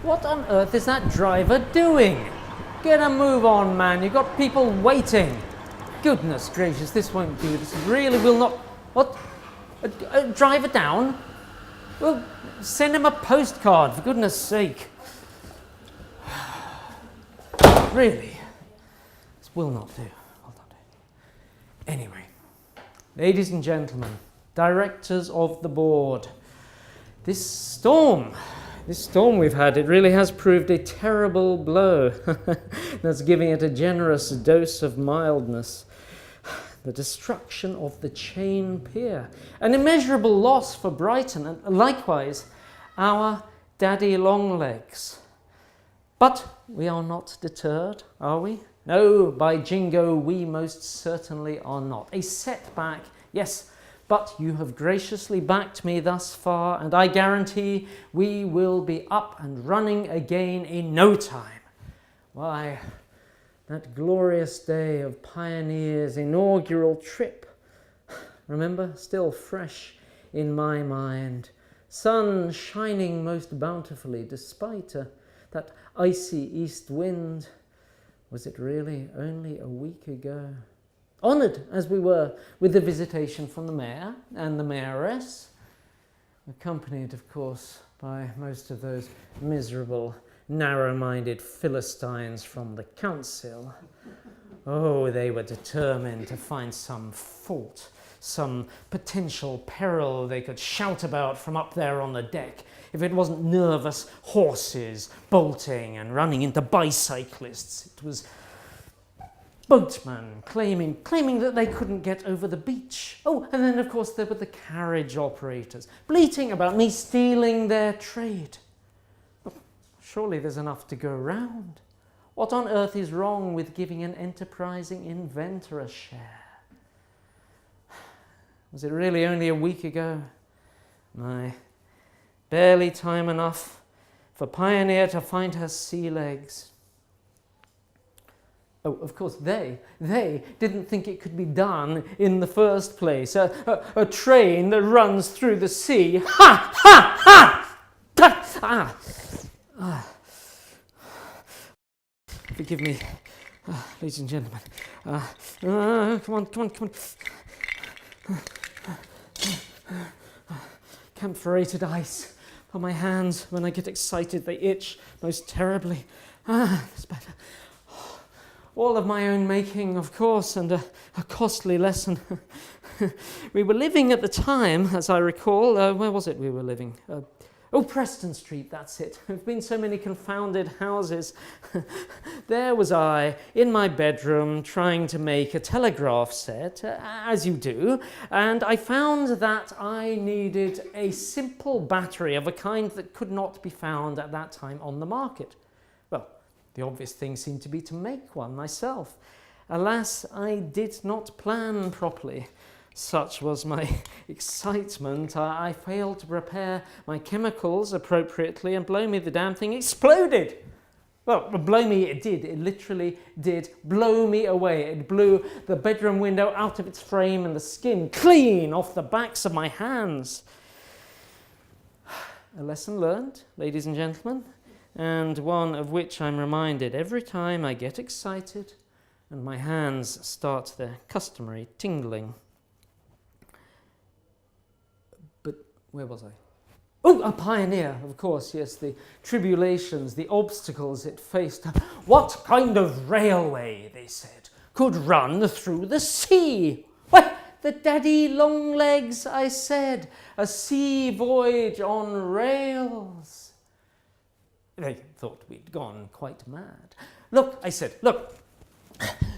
What on earth is that driver doing? Get a move on, man. You've got people waiting. Goodness gracious, this won't do. This really will not... What? A driver down? Well, send him a postcard, for goodness sake. Really? This will not do. Will not do. Anyway, ladies and gentlemen, directors of the board, this storm we've had, it really has proved a terrible blow. That's giving it a generous dose of mildness. The destruction of the Chain Pier, an immeasurable loss for Brighton, and likewise our daddy longlegs. But we are not deterred, are we? No, by jingo, we most certainly are not. A setback, yes, but you have graciously backed me thus far, and I guarantee we will be up and running again in no time. Why, that glorious day of Pioneer's inaugural trip, remember, still fresh in my mind, sun shining most bountifully despite that icy east wind. Was it really only a week ago? Honoured as we were with the visitation from the mayor and the mayoress, accompanied, of course, by most of those miserable, narrow-minded Philistines from the council. Oh, they were determined to find some fault, some potential peril they could shout about from up there on the deck, if it wasn't nervous horses bolting and running into bicyclists. It was boatmen claiming that they couldn't get over the beach. Oh, and then of course there were the carriage operators, bleating about me stealing their trade. Surely there's enough to go round. What on earth is wrong with giving an enterprising inventor a share? Was it really only a week ago? No, barely time enough for Pioneer to find her sea legs. Oh, of course, they didn't think it could be done in the first place. A train that runs through the sea. Ha! Ha! Ha! Forgive me, ladies and gentlemen. Come on. Camphorated ice on my hands. When I get excited, they itch most terribly. It's better. All of my own making, of course, and a costly lesson. We were living at the time, as I recall, where was it we were living? Preston Street, that's it. There have been so many confounded houses. There was I, in my bedroom, trying to make a telegraph set, as you do, and I found that I needed a simple battery of a kind that could not be found at that time on the market. Well, the obvious thing seemed to be to make one myself. Alas, I did not plan properly. Such was my excitement, I failed to prepare my chemicals appropriately, and blow me, the damn thing exploded. Well, blow me it did. It literally did blow me away. It blew the bedroom window out of its frame and the skin clean off the backs of my hands. A lesson learned, ladies and gentlemen, and one of which I'm reminded every time I get excited and my hands start their customary tingling. Where was I? Oh, a Pioneer, of course, yes, the tribulations, the obstacles it faced. What kind of railway, they said, could run through the sea? Why, the daddy longlegs, I said, a sea voyage on rails. They thought we'd gone quite mad. Look, I said, look.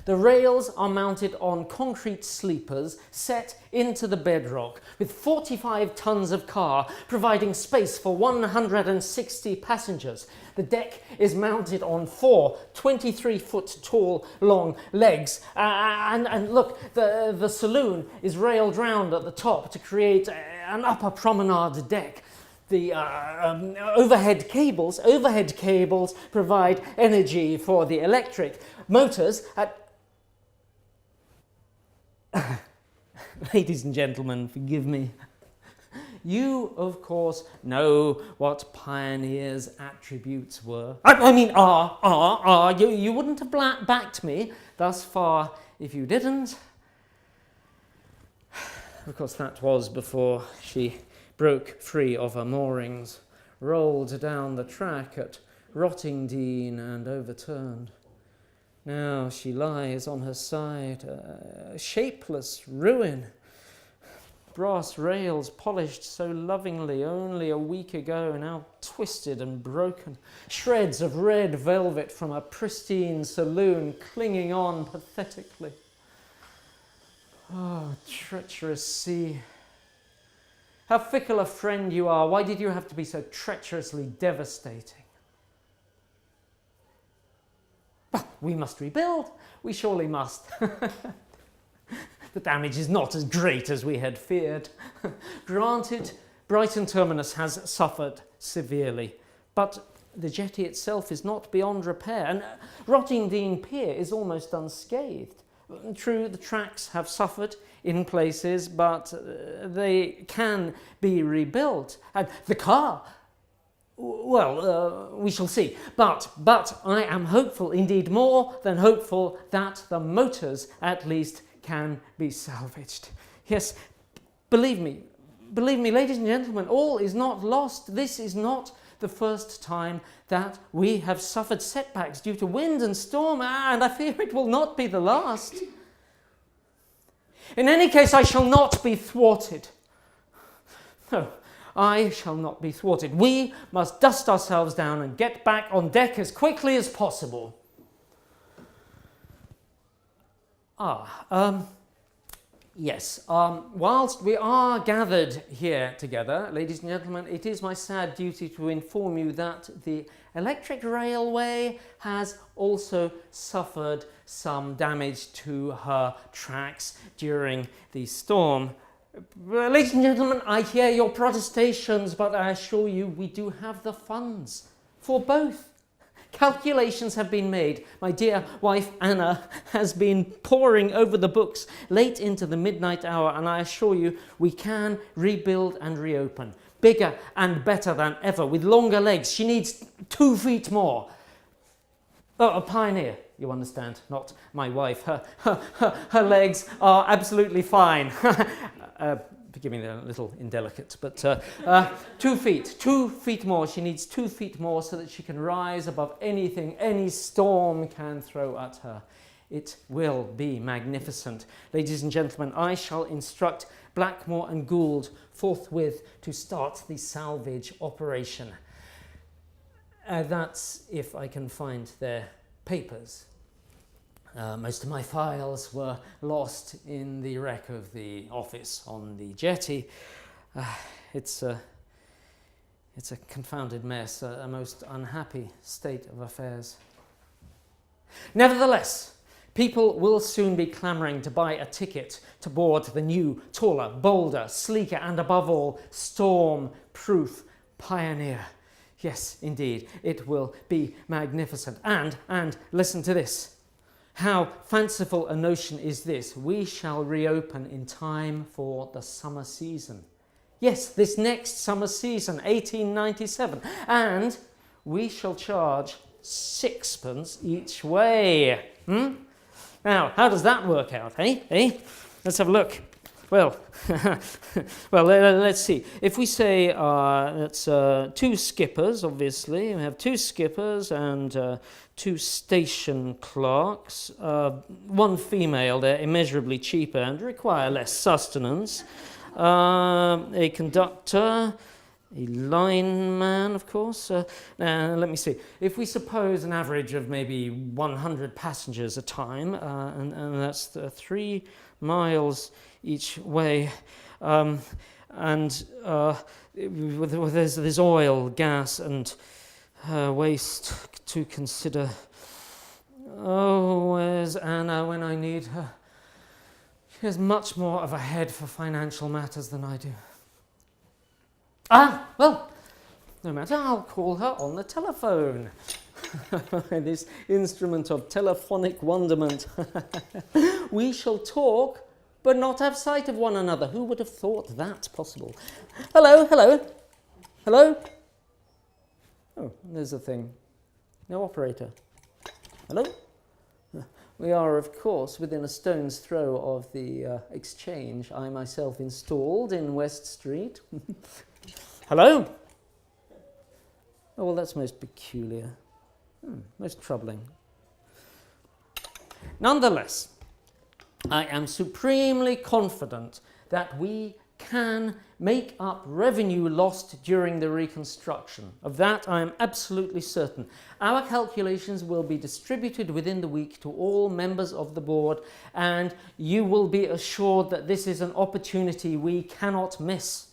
The rails are mounted on concrete sleepers set into the bedrock with 45 tons of car, providing space for 160 passengers. The deck is mounted on 4 23-foot tall long legs. And look, the saloon is railed round at the top to create an upper promenade deck. The overhead cables provide energy for the electric motors at... Ladies and gentlemen, forgive me. You, of course, know what Pioneer's attributes were. I mean, are. You wouldn't have backed me thus far if you didn't. Of course, that was before she broke free of her moorings, rolled down the track at Rottingdean and overturned. Now she lies on her side, a shapeless ruin. Brass rails polished so lovingly only a week ago, now twisted and broken. Shreds of red velvet from a pristine saloon clinging on pathetically. Oh, treacherous sea. How fickle a friend you are. Why did you have to be so treacherously devastating? Well, we must rebuild. We surely must. The damage is not as great as we had feared. Granted, Brighton Terminus has suffered severely, but the jetty itself is not beyond repair, and Rottingdean Pier is almost unscathed. True, the tracks have suffered in places, but they can be rebuilt. And the car, well, we shall see. But I am hopeful, indeed more than hopeful, that the motors at least can be salvaged. Yes, believe me, ladies and gentlemen, all is not lost. This is not the first time that we have suffered setbacks due to wind and storm, and I fear it will not be the last. In any case, I shall not be thwarted. No, I shall not be thwarted. We must dust ourselves down and get back on deck as quickly as possible. Yes, whilst we are gathered here together, ladies and gentlemen, it is my sad duty to inform you that the electric railway has also suffered some damage to her tracks during the storm. Ladies and gentlemen, I hear your protestations, but I assure you we do have the funds for both. Calculations have been made. My dear wife Anna has been poring over the books late into the midnight hour, and I assure you we can rebuild and reopen. Bigger and better than ever, with longer legs. She needs 2 feet more. Oh, a Pioneer, you understand, not my wife. Her legs are absolutely fine. Forgive me, they're a little indelicate, but 2 feet, 2 feet more. She needs 2 feet more so that she can rise above anything any storm can throw at her. It will be magnificent. Ladies and gentlemen, I shall instruct Blackmore and Gould forthwith to start the salvage operation. That's if I can find their papers. Most of my files were lost in the wreck of the office on the jetty. It's a confounded mess, a most unhappy state of affairs. Nevertheless, people will soon be clamouring to buy a ticket to board the new, taller, bolder, sleeker, and above all, storm-proof Pioneer. Yes, indeed, it will be magnificent. And listen to this. How fanciful a notion is this? We shall reopen in time for the summer season. Yes, this next summer season, 1897. And we shall charge 6pence each way. Now, how does that work out, eh? Let's have a look. Well, let's see. If we say that's 2 skippers, obviously, we have 2 skippers and 2 station clerks, 1 female, they're immeasurably cheaper and require less sustenance, a conductor, a lineman, of course. Now, let me see. If we suppose an average of maybe 100 passengers a time, and that's 3 miles each way, and there's oil, gas, and waste to consider. Oh, where's Anna when I need her? She has much more of a head for financial matters than I do. Well, no matter, I'll call her on the telephone. This instrument of telephonic wonderment. We shall talk but not have sight of one another. Who would have thought that possible? Hello, hello, hello? Oh, there's a thing. No operator. Hello? We are, of course, within a stone's throw of the exchange I myself installed in West Street. Hello? Oh, well, that's most peculiar. Most troubling. Nonetheless, I am supremely confident that we can make up revenue lost during the reconstruction. Of that I am absolutely certain. Our calculations will be distributed within the week to all members of the board, and you will be assured that this is an opportunity we cannot miss.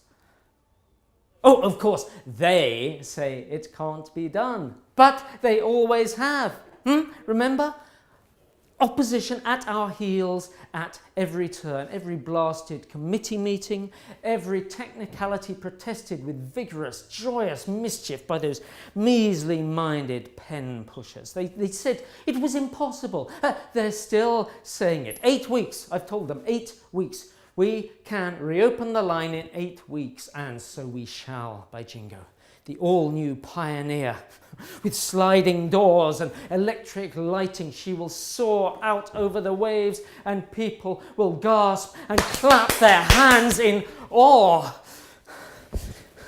Oh, of course, they say it can't be done, but they always have. Remember? Opposition at our heels at every turn, every blasted committee meeting, every technicality protested with vigorous, joyous mischief by those measly-minded pen pushers. They said it was impossible. They're still saying it. 8 weeks, I've told them, 8 weeks. We can reopen the line in 8 weeks, and so we shall, by jingo. The all-new pioneer, with sliding doors and electric lighting, she will soar out over the waves, and people will gasp and clap their hands in awe.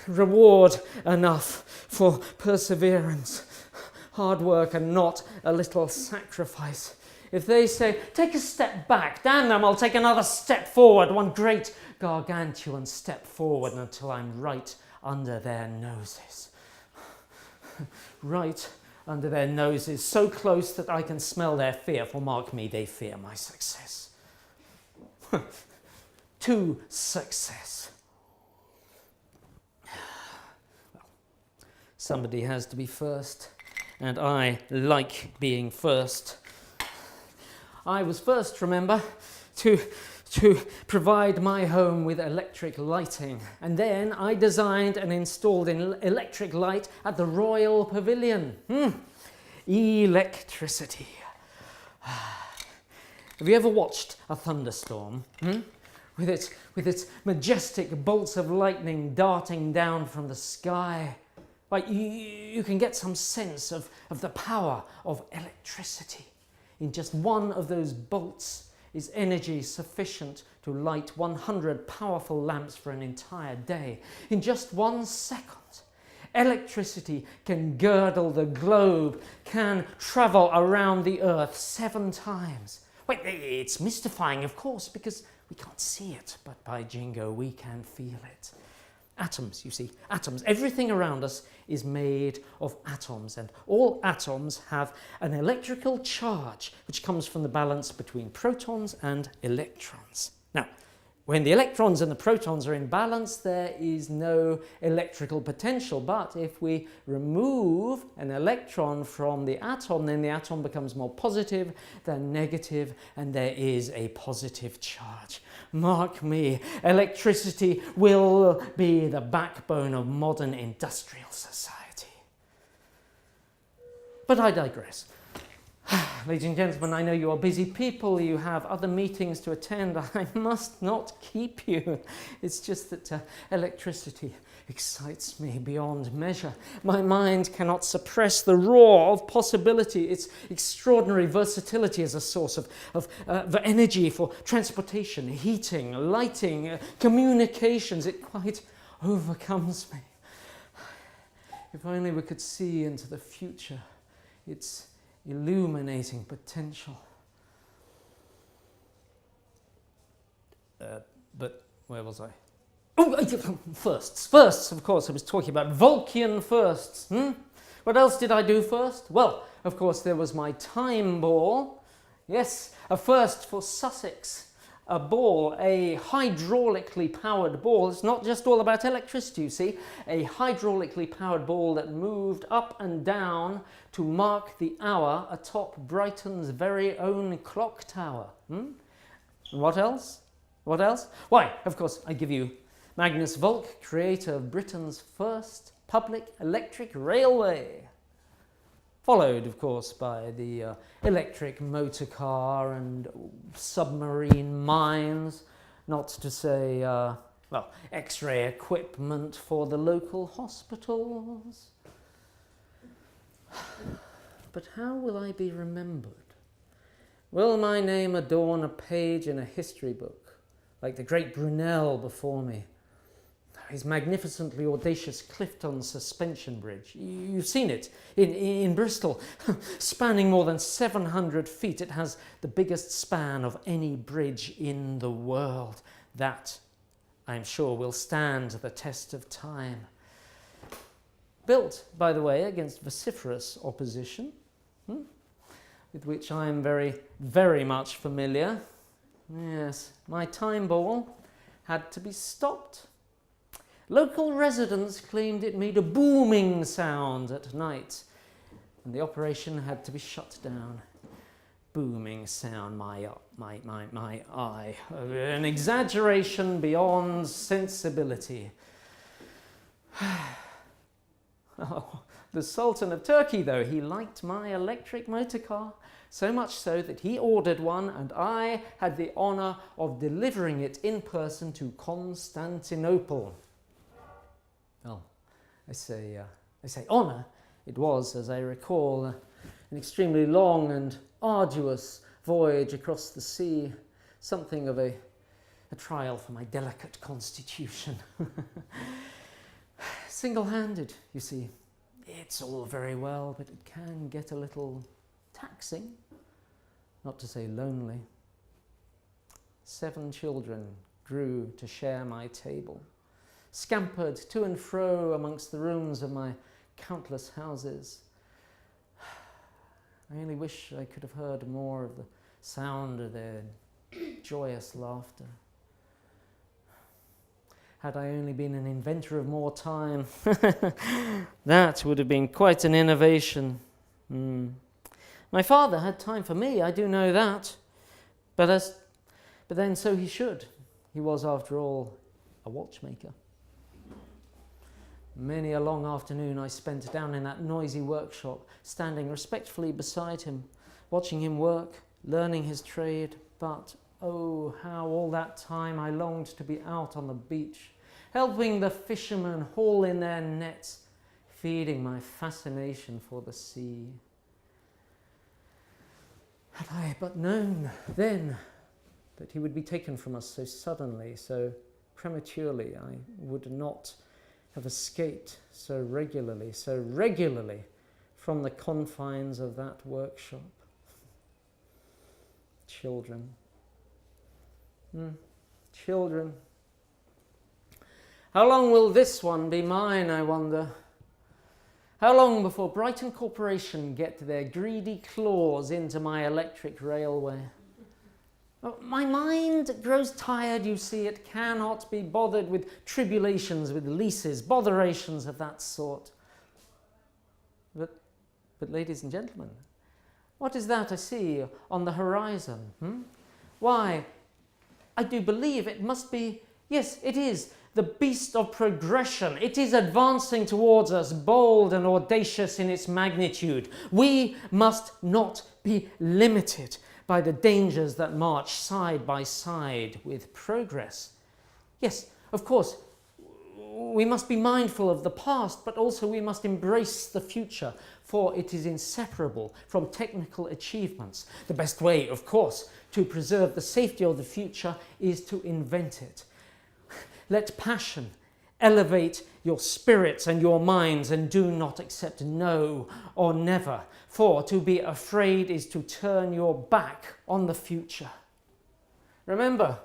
Reward enough for perseverance, hard work, and not a little sacrifice. If they say, take a step back, damn them, I'll take another step forward, one great gargantuan step forward until I'm right under their noses. Right under their noses, so close that I can smell their fear, for mark me, they fear my success. To success. Well, somebody has to be first, and I like being first. I was first, remember, to provide my home with electric lighting. And then I designed and installed an electric light at the Royal Pavilion. Electricity. Have you ever watched a thunderstorm? With its majestic bolts of lightning darting down from the sky? Like you can get some sense of the power of electricity. In just one of those bolts is energy sufficient to light 100 powerful lamps for an entire day. In just 1 second, electricity can girdle the globe, can travel around the earth 7 times. Wait, it's mystifying, of course, because we can't see it, but by jingo, we can feel it. Atoms, you see, atoms. Everything around us is made of atoms, and all atoms have an electrical charge which comes from the balance between protons and electrons. Now, when the electrons and the protons are in balance, there is no electrical potential, but if we remove an electron from the atom, then the atom becomes more positive than negative, and there is a positive charge. Mark me, electricity will be the backbone of modern industrial society. But I digress. Ladies and gentlemen, I know you are busy people, you have other meetings to attend. I must not keep you. It's just that electricity excites me beyond measure. My mind cannot suppress the roar of possibility, its extraordinary versatility as a source of energy for transportation, heating, lighting, communications. It quite overcomes me. If only we could see into the future, its illuminating potential. But where was I? Oh, firsts, of course. I was talking about Volkian firsts. What else did I do first? Well, of course, there was my time ball. Yes, a first for Sussex. A ball, a hydraulically powered ball. It's not just all about electricity, you see. A hydraulically powered ball that moved up and down to mark the hour atop Brighton's very own clock tower. And what else? What else? Why, of course, I give you Magnus Volk, creator of Britain's first public electric railway. Followed, of course, by the electric motor car and submarine mines, not to say, X-ray equipment for the local hospitals. But how will I be remembered? Will my name adorn a page in a history book, like the great Brunel before me? His magnificently audacious Clifton suspension bridge. You've seen it in Bristol, spanning more than 700 feet. It has the biggest span of any bridge in the world. That, I'm sure, will stand the test of time. Built, by the way, against vociferous opposition, with which I am very, very much familiar. Yes, my time ball had to be stopped. Local residents claimed it made a booming sound at night, and the operation had to be shut down. Booming sound, my eye. An exaggeration beyond sensibility. Oh, the Sultan of Turkey, though, he liked my electric motor car, so much so that he ordered one, and I had the honour of delivering it in person to Constantinople. Well, I say honour. It was, as I recall, an extremely long and arduous voyage across the sea, something of a trial for my delicate constitution. Single-handed, you see. It's all very well, but it can get a little taxing, not to say lonely. 7 children grew to share my table, scampered to and fro amongst the rooms of my countless houses. I only wish I could have heard more of the sound of their joyous laughter. Had I only been an inventor of more time, that would have been quite an innovation. My father had time for me, I do know that. But then so he should. He was, after all, a watchmaker. Many a long afternoon I spent down in that noisy workshop, standing respectfully beside him, watching him work, learning his trade. But, oh, how all that time I longed to be out on the beach, helping the fishermen haul in their nets, feeding my fascination for the sea. Had I but known then that he would be taken from us so suddenly, so prematurely, I would not have escaped so regularly from the confines of that workshop. Children. Children. How long will this one be mine, I wonder? How long before Brighton Corporation get their greedy claws into my electric railway? My mind grows tired, you see. It cannot be bothered with tribulations, with leases, botherations of that sort. But ladies and gentlemen, what is that I see on the horizon? Why, I do believe it must be, yes, it is, the beast of progression. It is advancing towards us, bold and audacious in its magnitude. We must not be limited by the dangers that march side by side with progress. Yes, of course, we must be mindful of the past, but also we must embrace the future, for it is inseparable from technical achievements. The best way, of course, to preserve the safety of the future is to invent it. Let passion elevate your spirits and your minds, and do not accept no or never, for to be afraid is to turn your back on the future. Remember,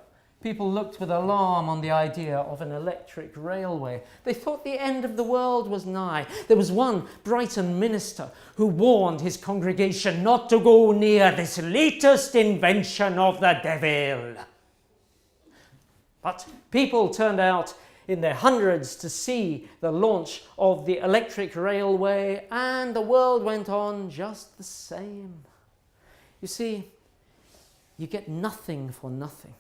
people looked with alarm on the idea of an electric railway. They thought the end of the world was nigh. There was one Brighton minister who warned his congregation not to go near this latest invention of the devil. But people turned out in their hundreds to see the launch of the electric railway, and the world went on just the same. You see, you get nothing for nothing,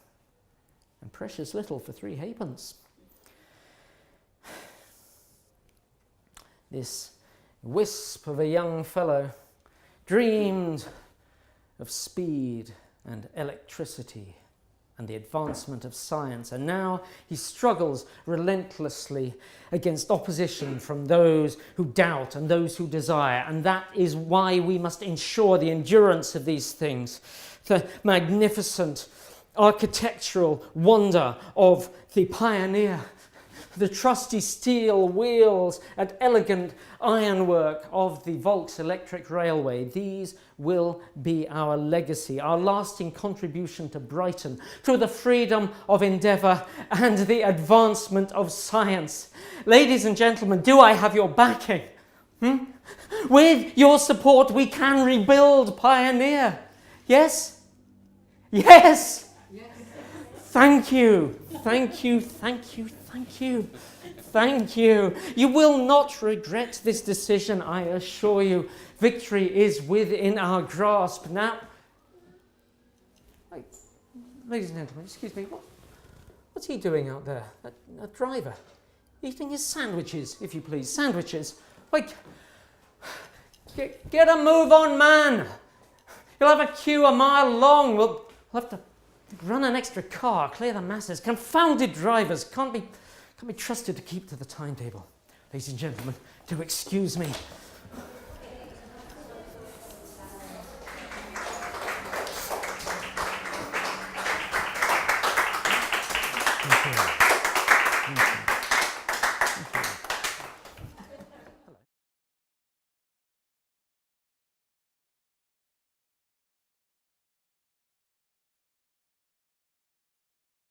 and precious little for 3 halfpence. This wisp of a young fellow dreamed of speed and electricity and the advancement of science. And now he struggles relentlessly against opposition from those who doubt and those who desire. And that is why we must ensure the endurance of these things. The magnificent architectural wonder of the pioneer, the trusty steel wheels and elegant ironwork of the Volks electric railway. These will be our legacy, our lasting contribution to Brighton, to the freedom of endeavour and the advancement of science. Ladies and gentlemen, do I have your backing? With your support, we can rebuild Pioneer. Yes? Yes! Thank you. Thank you. Thank you. Thank you. Thank you. You will not regret this decision, I assure you. Victory is within our grasp. Now, wait, ladies and gentlemen, excuse me, what's he doing out there? A driver? Eating his sandwiches, if you please. Sandwiches. Like, get a move on, man. You'll have a queue a mile long. We'll have to run an extra car, clear the masses. Confounded drivers can't be trusted to keep to the timetable. Ladies and gentlemen, do excuse me.